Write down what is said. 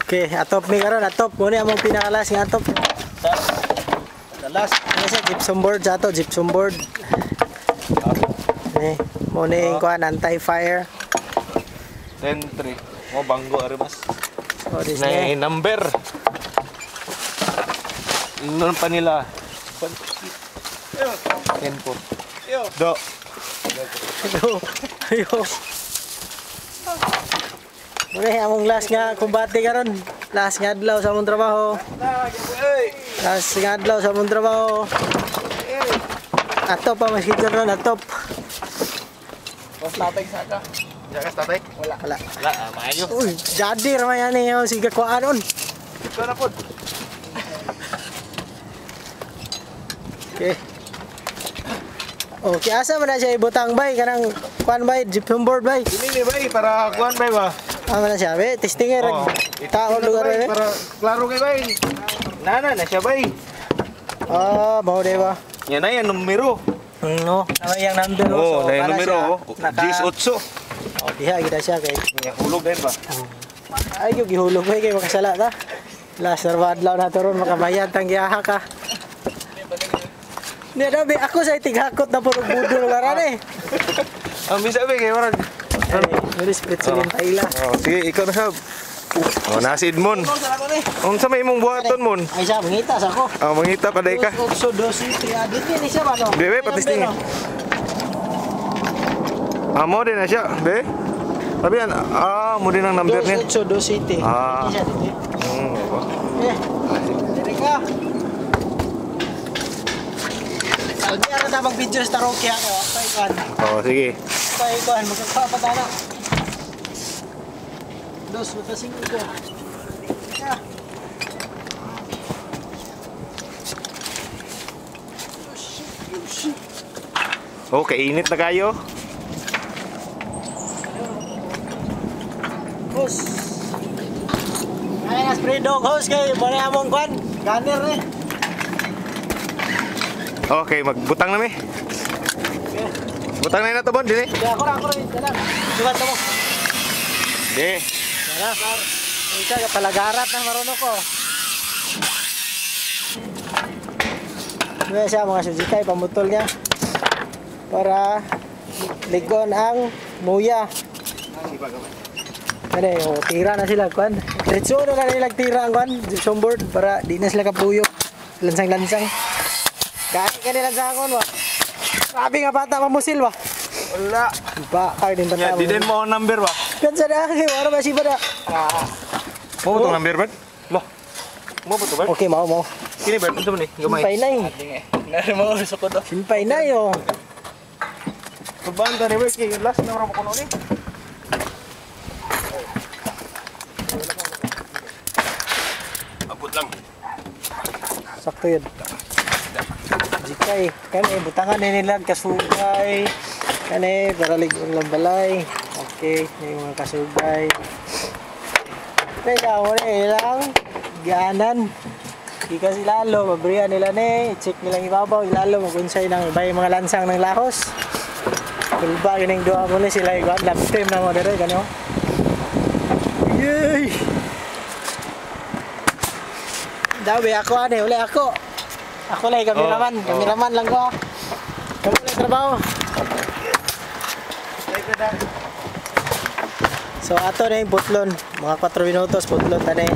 Okay, atop mi karon, atop. Muna among pinakalas nga atop. Dalas. Ano siya, gypsum board sa ato, gypsum board. Muna yung kuhan, anti-fire. 10-3. Mo banggo ari mas. So, this Na na. number. Inon pa nila. 10-4. Do. Ayo. Muna among last nga kumbate karon. Last nga adlaw sa among trabaho. Last nga adlaw sa among trabaho. Atop pa mas kita ron, atop. Mas tatay saka. Jakas tatay? Wala. Wala, maayo. Uy, jadi ramay yan eh, sige kuhaan on. Ito na po. Okay. Okay, asa man na siya ibutang bay, kanang kuhaan bay, gypsum board bay. Ini bay para kuan bay ba? Ama na siya, bay, testing eh, taon lugar eh. Para klaro kay bay. Nana na siya bay. Ah, mau deh ba? Yan na yan numero. No, nama yang number Oh, na yung para numero. siya naka- 18. Oh, diha kita siya kay. Hulog din ba? Ay, yung gihulog bay kay makasala ta. Last narwadlaw na to ron makabayad tang giyaha ka. Ni daw be ako sa tighakot na puro budol ngaran eh. Ang bisa bay kay warag. Ay, split silin paila. Oh, sige, ikaw na sab. Oh, nasid mon. Ang sa may imong buhaton mon. Ay siya, mangita sa ako. Ah, mangita pa day ka. So, dosi, adit ni siya ba no? Be, be, patisting. Amo din na siya, be. Sabi yan, mo din ang number niya. Dosi, dosi, Ah. siya dito. Eh, dito ka. Hindi ako na mag-video sa Taroki ako. Paikuan. Oh, sige. Paikuan, magkakapatana. Dos, matasing ko. Yeah. Oh, kainit na kayo. Hos. Ay, spray dog hos kay muna among kwan. Gunner eh. Okay, magbutang na mi. Okay. Butang na yun na to, Bon, din eh. Kaya ako rin. Dala. Sugat mo. Di. Dala, par. Isa ka palagarat na marunong ko. Kaya siya mga sujikay, pamutol niya. Para ligon ang muya. Ano yung tira na sila, kwan. Diretso na nila tira ang kwan. Gypsum board para di na sila kapuyok. Lansang-lansang. Kahit ka nila sa akon, wa. Sabi nga bata, mamusil, wa. Wala. Ba, kaya din bata. Di din mo ang number ba? Kansa na, wala ba siya ba na? Mo ba itong number, Bert? Lo. Mo ba ito, Bert? Okay, mau. Kini, Bert. Ito mo ni. Gamay. Simpay na eh. Nari mo sa ko to. Simpay na yun. Pabanda ni Bert. Kaya last na orang mo kuno ni. Abot lang. Sakto yun. Jikay, kani butangan ni nila kasugay. Kani para ligong lang balay. Okay, yung mga kasugay. Teka mo na ilang ganan. Di kasi lalo, mabriyan nila ni, check nilang ibabaw, ilalo magunsay ng iba yung mga lansang ng lahos. Kulba yun yung doa mo ni sila yung lab team na mo dito, gano'n. Yay! Dabi ako uli ako. Ako lang, kameraman lang ko. Kamu lang trabaho. So ato na yung putlon, mga 4 minutos putlon tanay.